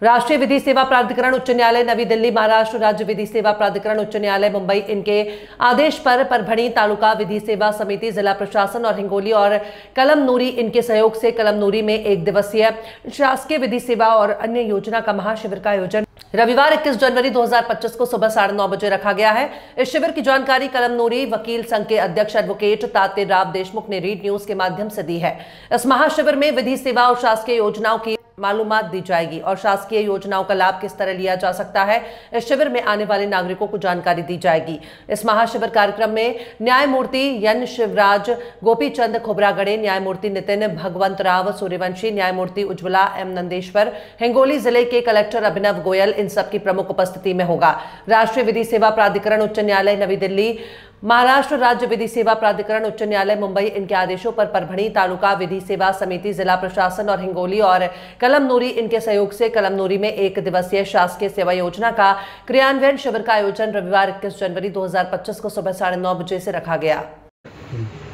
राष्ट्रीय विधि सेवा प्राधिकरण उच्च न्यायालय नवी दिल्ली, महाराष्ट्र राज्य विधि सेवा प्राधिकरण उच्च न्यायालय मुंबई इनके आदेश पर परभणी तालुका विधि सेवा समिति, जिला प्रशासन और हिंगोली और कलमनुरी इनके सहयोग से कलमनुरी में 1 दिवसीय शासकीय विधि सेवा और अन्य योजना का महाशिविर का आयोजन रविवार 21 जनवरी 2025 को सुबह 9:30 बजे रखा गया है। इस शिविर की जानकारी कलमनुरी वकील संघ के अध्यक्ष एडवोकेट तातेराव देशमुख ने रीड न्यूज के माध्यम से दी है। इस महाशिविर में विधि सेवा और शासकीय योजनाओं की मालूमात दी जाएगी और शासकीय योजनाओं का लाभ किस तरह लिया जा सकता है, इस शिविर में आने वाले नागरिकों को जानकारी दी जाएगी। इस महाशिविर कार्यक्रम में न्यायमूर्ति एन शिवराज, गोपीचंद खोबरागड़े, न्यायमूर्ति नितिन भगवंतराव सूर्यवंशी, न्यायमूर्ति उज्ज्वला एम नंदेश्वर, हिंगोली जिले के कलेक्टर अभिनव गोयल, इन सबकी प्रमुख उपस्थिति में होगा। राष्ट्रीय विधि सेवा प्राधिकरण उच्च न्यायालय नवी दिल्ली, महाराष्ट्र राज्य विधि सेवा प्राधिकरण उच्च न्यायालय मुंबई इनके आदेशों पर परभणी तालुका विधि सेवा समिति, जिला प्रशासन और हिंगोली और कलमनुरी इनके सहयोग से कलमनुरी में 1 दिवसीय शासकीय सेवा योजना का क्रियान्वयन शिविर का आयोजन रविवार 21 जनवरी 2025 को सुबह 9:30 बजे से रखा गया।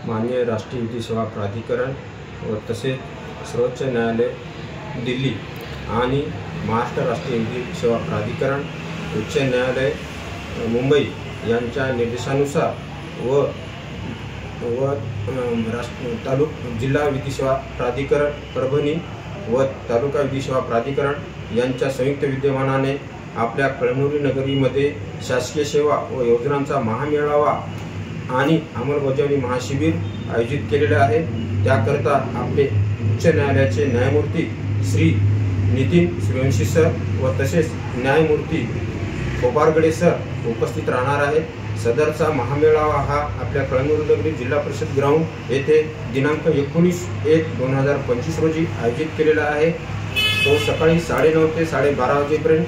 माननीय राष्ट्रीय विधि सेवा प्राधिकरण व तसेच सर्वोच्च न्यायालय दिल्ली आणि महाराष्ट्र राष्ट्रीय विधी सेवा प्राधिकरण उच्च न्यायालय मुंबई यांच्या निर्देशानुसार व जिल्हा विधी सेवा प्राधिकरण परभणी व तालुका विधी सेवा प्राधिकरण यांच्या संयुक्त विद्यमानाने आपल्या कळमनुरी नगरीमध्ये शासकीय सेवा व योजनांचा महामेळावा आणि अंमलबजावणी महाशिबिर आयोजित केलेले आहे। त्याकरता आपले उच्च न्यायालयाचे न्यायमूर्ती श्री नितिन सूर्यवंशी सर व तसेच न्यायमूर्ती खोबरागड़े सर उपस्थित राहणार आहेत। सदरचा महामेळावा हा आपल्या कळमनुरी नगरी जिल्हा परिषद ग्राउंड येथे दिनांक 19/1/2025 रोजी आयोजित केलेला आहे। तो सकाळी 9:30 ते 12:30 वाजेपर्यंत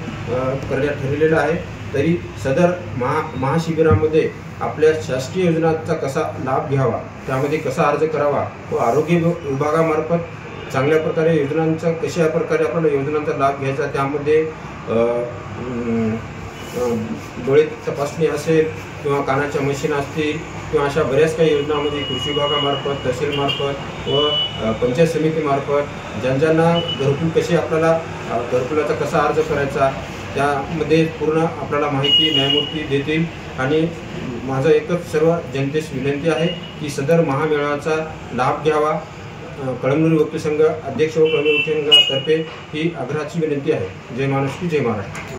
करण्यात ठरलेला आहे। तरी सदर महाशिबिरामध्ये आपल्या शासकीय योजनांचा कसा लाभ घ्यावा, त्यामध्ये कसा अर्ज करावा व आरोग्य विभागामार्फत चांगल्या प्रकारे योजनांचा कशा प्रकारे आपल्याला योजनांचा लाभ घ्यायचा, त्यामध्ये डोळे तपासणी असेल किंवा कानाच्या मशीन असतील किंवा अशा बऱ्याच काही योजनांमध्ये कृषी विभागामार्फत, तहसीलमार्फत व पंचायत समितीमार्फत ज्यांना घरकुल कसे आपल्याला घरकुलाचा कसा अर्ज करायचा, त्यामध्ये पूर्ण आपल्याला माहिती न्यायमूर्ती देतील। आणि माझं एकच सर्व जनतेस विनंती आहे की सदर महामेळाव्याचा लाभ घ्यावा। कळमनुरी वकील संघ अध्यक्ष व कळमनुरी वकील संघातर्फे ही आग्रहाची विनंती आहे। जय महाराष्ट्र, जय महाराष्ट्र।